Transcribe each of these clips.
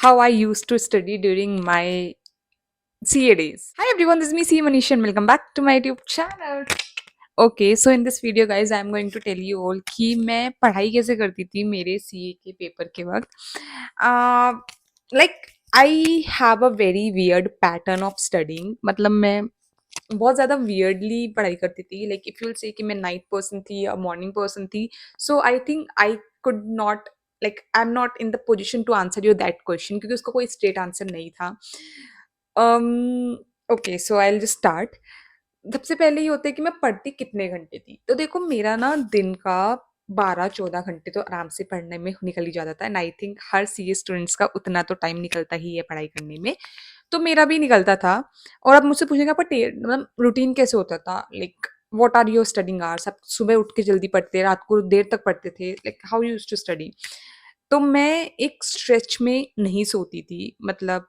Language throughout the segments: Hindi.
how I used to study during my CA days. Hi everyone, this is me C Manish and welcome back to my YouTube channel. Okay, so in this video guys, I am going to tell you all कि मैं पढ़ाई कैसे करती थी मेरे CA के पेपर के वक्त. Like I have a very weird pattern of studying. मतलब मैं बहुत ज़्यादा वियर्डली पढ़ाई करती थी. लाइक इफ़ यूल से कि मैं नाइट पर्सन थी या मॉर्निंग पर्सन थी, so I think I could not, like I am not in the position to answer you that question, क्योंकि उसका कोई स्ट्रेट आंसर नहीं था. Okay, so I will just start. सबसे पहले ये होता है कि मैं पढ़ती कितने घंटे थी. तो देखो मेरा ना दिन का 12-14 घंटे तो आराम से पढ़ने में निकल ही जाता था, and I think her CA students का उतना तो टाइम निकलता ही है पढ़ाई करने में. तो मेरा भी निकलता था. और आप मुझसे पूछेंगे आपका मतलब रूटीन कैसे होता था, like what are your studying hours. आप सुबह उठ के जल्दी पढ़ते, रात को देर तक पढ़ते थे, like how you used to study. तो मैं एक स्ट्रेच में नहीं सोती थी. मतलब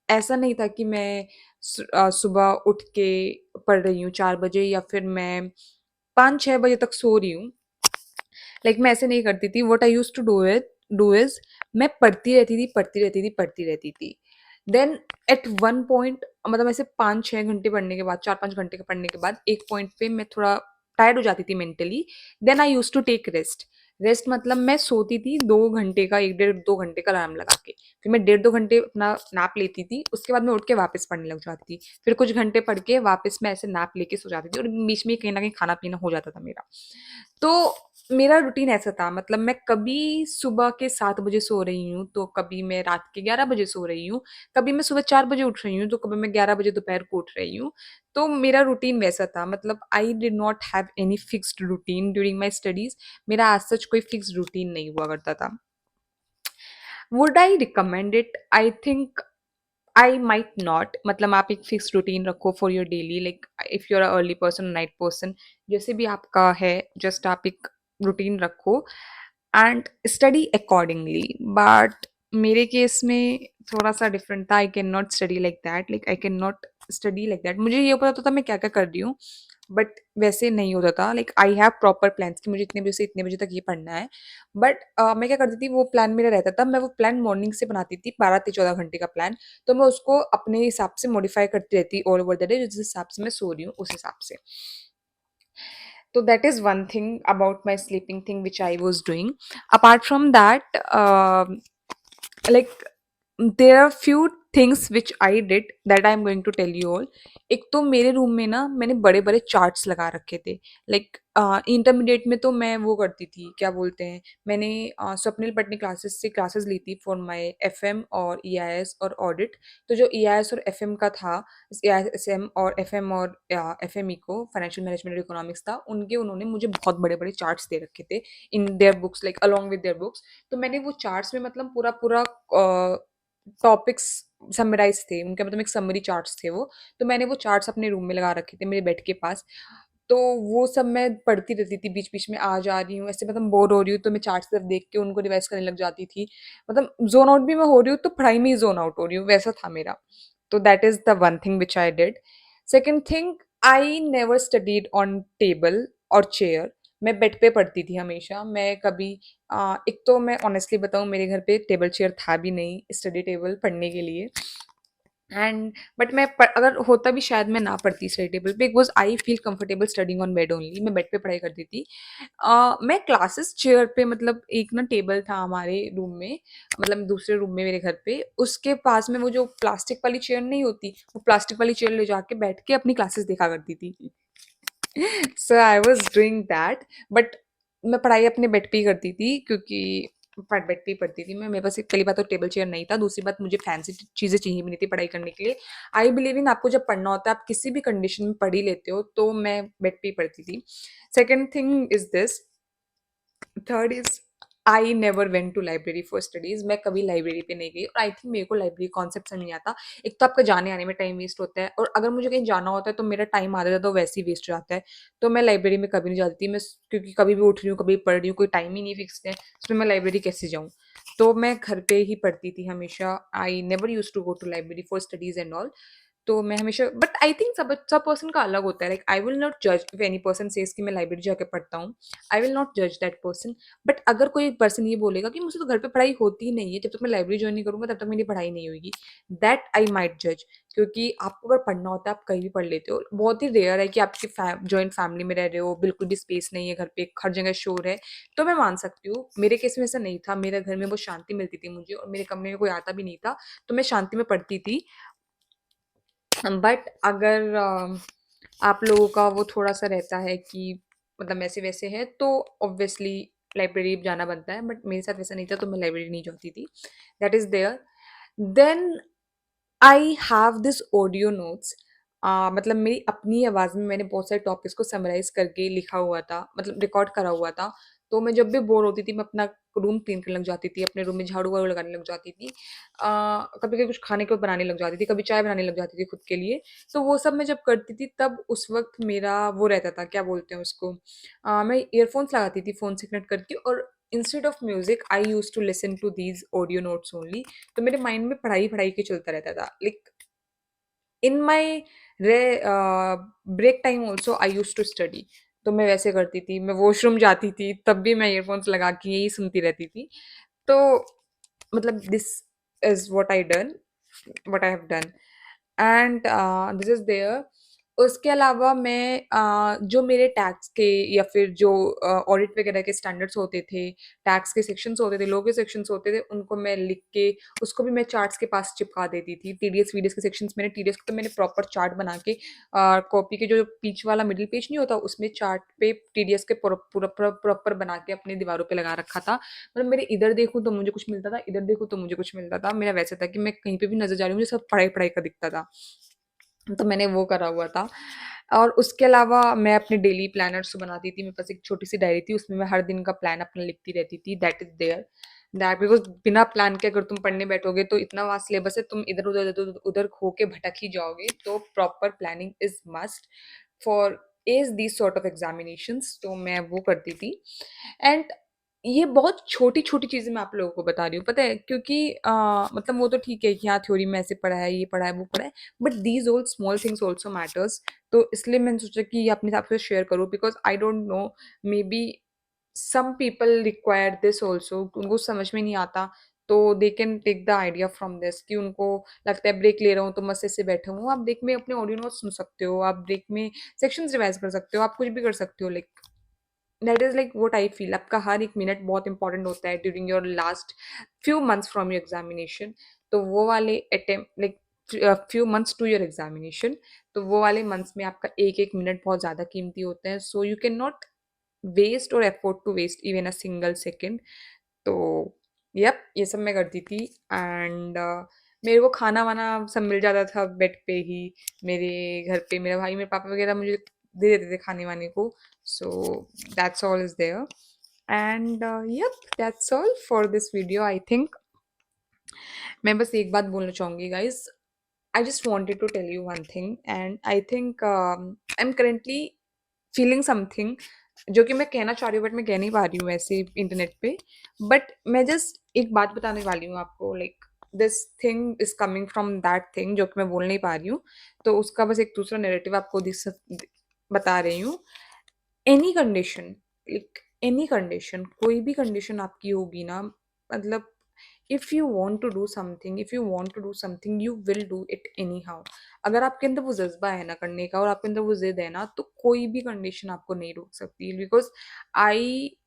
ऐसा नहीं था कि मैं सुबह उठ के पढ़ रही हूँ 4 बजे या फिर मैं 5-6 बजे तक सो रही हूँ. लाइक मैं ऐसे नहीं करती थी. What I used to do is मैं पढ़ती रहती थी. देन एट वन पॉइंट, मतलब ऐसे 5-6 घंटे पढ़ने के बाद, 4-5 घंटे का पढ़ने के बाद एक पॉइंट पे मैं थोड़ा टायर्ड हो जाती थी mentally. Then I used to take rest. Rest मतलब मैं सोती थी 2 घंटे का, 1 डेढ़ 2 घंटे का अलार्म लगा के. फिर मैं 1.5-2 घंटे अपना नैप लेती थी. उसके बाद मैं उठ के वापस पढ़ने लग जाती थी. फिर कुछ घंटे पढ़ के वापस मैं ऐसे नैप लेके सो जाती थी, और बीच में कहीं ना कहीं खाना पीना हो जाता था मेरा. तो मेरा रूटीन ऐसा था. मतलब मैं कभी सुबह के 7 बजे सो रही हूँ, तो कभी मैं रात के 11 बजे सो रही हूँ. कभी मैं सुबह 4 बजे उठ रही हूँ, तो कभी मैं 11 बजे दोपहर को उठ रही हूँ. तो मेरा रूटीन वैसा था. मतलब आई did not have any fixed routine during my studies. मेरा आज सच कोई फिक्स्ड रूटीन नहीं हुआ करता था. Would I recommend it? I think I might not. मतलब आप एक फिक्स रूटीन रखो for your daily, like if you are early person, night person, जैसे भी आपका है, जस्ट आप एक रूटीन रखो एंड स्टडी अकॉर्डिंगली. बट मेरे केस में थोड़ा सा डिफरेंट था. I can not study like that. Like I can not study like that. मुझे ये पता था मैं क्या क्या कर रही हूँ, बट वैसे नहीं होता था. Like I have proper plans कि मुझे इतने बजे से इतने बजे तक ये पढ़ना है. बट मैं क्या करती थी, वो प्लान मेरा रहता था. मैं वो प्लान मॉर्निंग से बनाती थी, 12 से 14 घंटे का प्लान. तो मैं उसको अपने हिसाब से मॉडिफाई करती रहती ऑल ओवर द डे, जिस हिसाब से मैं सो रही हूँ उस हिसाब से. So that is one thing about my sleeping thing which I was doing. Apart from that, like there are few things which I did that I am going to tell you all. एक तो मेरे रूम में ना मैंने बड़े बड़े चार्ट्स लगा रखे थे. लाइक इंटरमीडिएट में तो मैं वो करती थी, क्या बोलते हैं, मैंने स्वप्निल पटनी क्लासेस से क्लासेस ली थी फॉर माय एफएम और ईआईएस और ऑडिट. तो जो ईआईएस और एफएम का था, ईआईएसएम और एफएम और एफएमई को फाइनेंशियल मैनेजमेंट और इकोनॉमिक्स था, उनके उन्होंने मुझे बहुत बड़े बड़े चार्ट्स दे रखे थे in their books, like along with their books. तो मैंने वो चार्ट्स में मतलब पूरा पूरा टॉपिक्स समराइज थे उनके, मतलब एक समरी चार्ट्स थे वो. तो मैंने वो चार्ट्स अपने रूम में लगा रखे थे मेरे बेड के पास. तो वो सब मैं पढ़ती रहती थी बीच बीच में. आ जा रही हूँ ऐसे, मतलब बोर हो रही हूँ तो मैं चार्ट्स तरफ देख के उनको रिवाइज करने लग जाती थी. मतलब जोन आउट भी मैं हो रही हूँ तो पढ़ाई में ही जोन आउट हो रही हूँ, वैसा था मेरा. तो that is the one thing which I did. Second thing, I never studied on table और चेयर. मैं बेड पे पढ़ती थी हमेशा. मैं कभी एक तो मैं ऑनेस्टली बताऊँ, मेरे घर पे टेबल चेयर था भी नहीं, स्टडी टेबल पढ़ने के लिए. एंड बट अगर होता भी शायद मैं ना पढ़ती स्टडी टेबल पे, because I feel comfortable studying on bed only. मैं बेड पे पढ़ाई करती थी. मैं क्लासेस चेयर पे, मतलब एक ना टेबल था हमारे रूम में, मतलब दूसरे रूम में मेरे घर पे, उसके पास में वो जो प्लास्टिक वाली चेयर नहीं होती, वो प्लास्टिक वाली चेयर ले जाके बैठ के अपनी क्लासेस देखा करती थी. So I was doing that. But मैं पढ़ाई अपने बेड पे ही करती थी, क्योंकि बेड पे ही पढ़ती थी मैं. मेरे पास एक पहली बात तो टेबल चेयर नहीं था, दूसरी बात मुझे फैंसी चीज़ें चाहिए भी नहीं थी पढ़ाई करने के लिए. आई बिलीव इन, आपको जब पढ़ना होता है आप किसी भी कंडीशन में पढ़ ही लेते हो. तो मैं बेड पे ही पढ़ती थी. Second thing is this. Third is, I never went to library for studies. मैं कभी लाइब्रेरी पे नहीं गई, और आई थिंक मेरे को लाइब्रेरी कॉन्सेप्ट समझ नहीं आता. एक तो आपका जाने आने में टाइम वेस्ट होता है, और अगर मुझे कहीं जाना होता है तो मेरा टाइम आधा ज़्यादा वैसे ही वेस्ट हो जाता है. तो मैं लाइब्रेरी में कभी नहीं जाती थी मैं, क्योंकि कभी भी उठ रही हूँ कभी पढ़ रही हूँ, कोई टाइम ही नहीं फिक्स है, उसमें मैं लाइब्रेरी कैसे जाऊँ. तो मैं घर पे ही पढ़ती थी हमेशा. I never use to go to library for studies and all. तो मैं हमेशा बट आई थिंक सब सब पर्सन का अलग होता है। लाइक आई विल नॉट जज इफ एनी पर्सन सेज कि मैं लाइब्रेरी जाके पढ़ता हूँ। आई विल नॉट जज दैट पर्सन। बट अगर कोई पर्सन ये बोलेगा कि मुझसे तो घर पे पढ़ाई होती ही नहीं है, जब तक मैं लाइब्रेरी ज्वाइन नहीं करूँगा तब तक मेरी पढ़ाई नहीं होगी, दैट आई माइट जज। क्योंकि आपको अगर पढ़ना होता है आप कहीं भी पढ़ लेते हो। बहुत ही रेयर है कि आपकी जॉइंट फैमिली में रह रहे हो, बिल्कुल भी स्पेस नहीं है घर पे, हर जगह शोर है, तो मैं मान सकती हूँ। मेरे केस में ऐसा नहीं था, मेरे घर में बहुत शांति मिलती थी मुझे और मेरे कमरे में कोई आता भी नहीं था, तो मैं शांति में पढ़ती थी। बट अगर आप लोगों का वो थोड़ा-सा रहता है कि मतलब ऐसे-वैसे है, तो ऑब्वियसली लाइब्रेरी जाना बनता है, बट मेरे साथ वैसा नहीं था, तो मैं लाइब्रेरी नहीं जाती थी। That is there. Then I have this audio notes. मतलब मेरी अपनी आवाज़ में मैंने बहुत सारे टॉपिक्स को समराइज़ करके लिखा हुआ था, मतलब रिकॉर्ड करा हुआ था। तो मैं जब भी बोर होती थी, मैं अपना रूम क्लीन करने लग जाती थी, अपने रूम में झाड़ू-वाड़ू लगाने लग जाती थी। कभी-कभी कुछ खाने को बनाने लग जाती थी, कभी चाय बनाने लग जाती थी खुद के लिए। तो वो सब मैं जब करती थी, तब उस वक़्त मेरा वो रहता था, क्या बोलते हैं उसको, मैं ईयरफ़ोन्स लगाती थी फ़ोन से कनेक्ट करके, और instead of music I used to listen to these audio notes only. तो मेरे माइंड में पढ़ाई-पढ़ाई के चलता रहता था। Like in my break time also I used to study. तो मैं वैसे करती थी, मैं वॉशरूम जाती थी, तब भी मैं ईयरफ़ोन्स लगा के यही सुनती रहती थी। तो मतलब this is what I done, what I have done, and this is there. उसके अलावा मैं जो मेरे टैक्स के या फिर जो ऑडिट वगैरह के स्टैंडर्ड्स होते थे, टैक्स के सेक्शंस होते थे, लॉ के सेक्शंस होते थे, उनको मैं लिख के उसको भी मैं चार्ट्स के पास चिपका देती थी। टीडीएस वीडीएस के सेक्शंस, मैंने टीडीएस को तो मैंने प्रॉपर चार्ट बना के कॉपी के जो बीच वाला मिडिल पेज नहीं होता, उसमें चार्ट पे टीडीएस के प्रॉपर बना के अपनी दीवारों पे लगा रखा था। मतलब मेरे इधर देखूँ तो मुझे कुछ मिलता था, इधर देखूँ तो मुझे कुछ मिलता था। मेरा वैसे था कि मैं कहीं पे भी नज़र जा रही हूँ, मुझे सब पढ़ाई-पढ़ाई का दिखता था। तो मैंने वो करा हुआ था। और उसके अलावा मैं अपने डेली प्लानर्स बनाती थी। मेरे पास एक छोटी-सी डायरी थी, उसमें मैं हर दिन का प्लान अपना लिखती रहती थी। That is there. That because बिना प्लान के अगर तुम पढ़ने बैठोगे तो इतना वास्ट सिलेबस है, तुम इधर-उधर, इधर-उधर उधर खो के भटक ही जाओगे। तो proper planning is must for as these sort of examinations. तो मैं वो करती थी। एंड ये बहुत छोटी-छोटी चीज़ें मैं आप लोगों को बता रही हूँ, पता है? क्योंकि मतलब वो तो ठीक है कि हाँ, थ्योरी में ऐसे पढ़ा है, ये पढ़ा है, वो पढ़ा है, but these all small things also matters. तो इसलिए मैंने सोचा कि ये अपने हिसाब से शेयर करूँ, because I don't know, maybe some people require this also, उनको समझ में नहीं आता, तो they can take the idea from this कि उनको लगता है ब्रेक ले रहा हूँ, तो मस्त ऐसे बैठा हूँ। आप ब्रेक में अपने ऑडियो नोट्स सुन सकते हो, आप ब्रेक में सेक्शंस रिवाइज़ कर सकते हो, आप कुछ भी कर सकते हो। Like that is like what I feel. आपका हर एक मिनट बहुत इंपॉर्टेंट होता है during your last few months from your examination. तो वो वाले attempt like few months to your examination, तो वो वाले मंथ्स में आपका एक-एक मिनट बहुत ज़्यादा कीमती होता है। So you can not waste or afford to waste even a single second. तो यप, ये सब मैं करती थी। एंड मेरे को खाना-वाना सब मिल जाता था बेड पे ही। मेरे घर पे मेरा भाई, मेरे पापा वगैरह मुझे दे देते थे खाने-वाने को। So that's all is there. And yep, that's all for this video I think. मैं बस एक बात बोलना चाहूँगी guys, I just wanted to tell you one thing, and I think I'm currently feeling something जो कि मैं कहना चाह रही हूँ, बट मैं कह नहीं पा रही हूँ ऐसे इंटरनेट पे। बट मैं जस्ट एक बात बताने वाली हूँ आपको, like this thing is coming from that thing जो कि मैं बोल नहीं पा रही हूँ। तो उसका बस एक दूसरा नैरेटिव आपको बता रही हूँ। Any condition, like any condition, कोई भी कंडीशन आपकी होगी ना, मतलब if you want to do something, if you want to do something, you will do it anyhow. अगर आपके अंदर वो जज्बा है ना करने का, और आपके अंदर वो जिद है ना, तो कोई भी कंडीशन आपको नहीं रोक सकती। Because I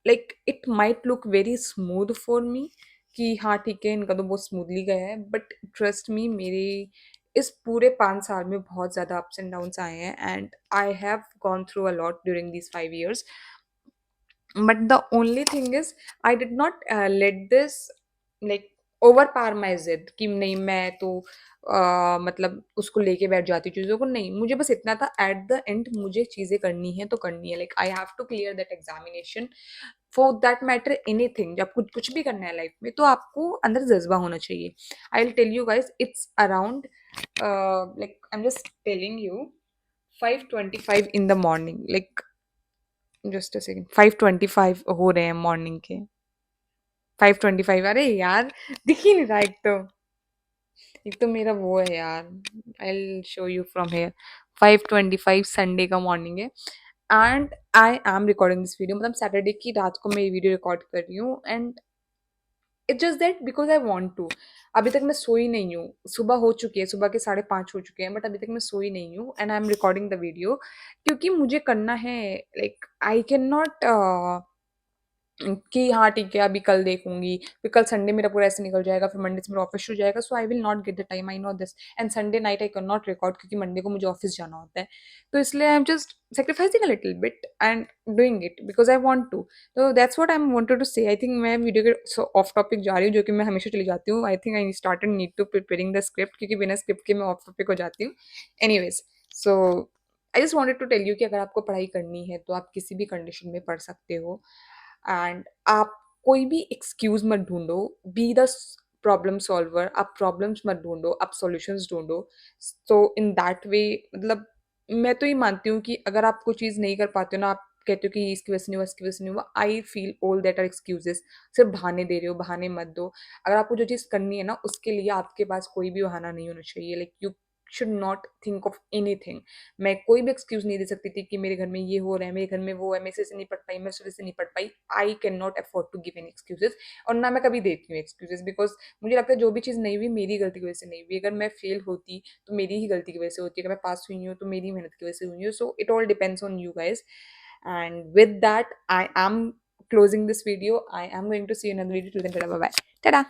like it might look very smooth for me कि हाँ ठीक है, इनका तो बहुत स्मूथली गया है, बट ट्रस्ट मी, मेरे इस पूरे 5 साल में बहुत ज़्यादा अप्स एंड डाउन्स आए हैं, and I have gone through a lot during these 5 years। But the only thing is I did not let this like over power my जिद कि नहीं मैं तो मतलब उसको लेके बैठ जाती हूँ चीज़ों को। नहीं, मुझे बस इतना था, एट द एंड मुझे चीज़ें करनी है तो करनी है। Like I have to clear that examination, for that matter anything. जब कुछ कुछ भी करना है लाइफ में, तो आपको अंदर जज्बा होना चाहिए। I will tell you guys, it's around like I am just telling you 5:25 in the morning. Like just a second, 5:25 हो रहे हैं मॉर्निंग के। 5:25, अरे यार, दिख ही नहीं रहा एक तो। एक तो मेरा वो है यार, I will show you from here, 5:25 Sunday का मॉर्निंग है and I am recording this video, मतलब सैटरडे की रात को मैं ये वीडियो रिकॉर्ड कर रही हूँ and it's just that because I want to. अभी तक मैं सोई नहीं हूँ, सुबह हो चुकी है, सुबह के 5:30 हो चुके हैं, बट अभी तक मैं सोई नहीं हूँ and I am recording the video क्योंकि मुझे करना है। लाइक आई कैन नॉट कि हाँ ठीक है अभी कल देखूंगी, फिर कल संडे मेरा पूरा ऐसे निकल जाएगा, फिर मंडे से मेरा ऑफिस शुरू हो जाएगा, so I will not get the time, I know this. And Sunday night I can not record क्योंकि मंडे को मुझे ऑफिस जाना होता है, तो इसलिए I am just sacrificing a little bit and doing it because I want to. तो that's what I am wanted to say. I think मैं वीडियो के ऑफ टॉपिक जा रही हूँ, जो कि मैं हमेशा चली जाती हूँ। I think I started need to preparing the script, क्योंकि बिना स्क्रिप्ट के मैं ऑफ टॉपिक हो जाती हूँ। Anyways, so I just wanted to tell you कि अगर आपको पढ़ाई करनी है तो आप किसी भी कंडीशन में पढ़ सकते हो एंड आप कोई भी एक्सक्यूज मत ढूंढो। बी द प्रॉब्लम सॉल्वर, आप प्रॉब्लम्स मत ढूंढो, आप सॉल्यूशंस ढूंढो। तो इन दैट वे, मतलब मैं तो ये मानती हूँ कि अगर आप कोई चीज़ नहीं कर पाते हो ना, आप कहते हो कि इसकी वजह से नहीं हुआ, इसकी वजह से नहीं हुआ, I feel all that are excuses. सिर्फ बहाने दे रहे हो, बहाने मत दो। अगर आपको जो चीज़ करनी है ना, उसके लिए आपके पास कोई भी बहाना नहीं होना चाहिए। Like you should not think of anything. मैं कोई भी एक्सक्यूज नहीं दे सकती थी कि मेरे घर में ये हो रहा है, मेरे घर में वो है, मैं इसी से नहीं पढ़ पाई, मैं सुबह से नहीं पढ़ पाई। I can not afford to give any excuses, और ना मैं कभी देती हूँ एक्सक्यूजेस, बिकॉज मुझे लगता है जो भी चीज़ नहीं हुई मेरी गलती की वजह से नहीं हुई। अगर मैं फेल होती तो मेरी ही गलती की वजह से होती है, अगर मैं पास हुई हूँ तो मेरी मेहनत की वजह से हुई हूँ। So it all depends on you guys, and with that I am closing this video. I am going to see you in another video. Till then, bye bye. Ta-da!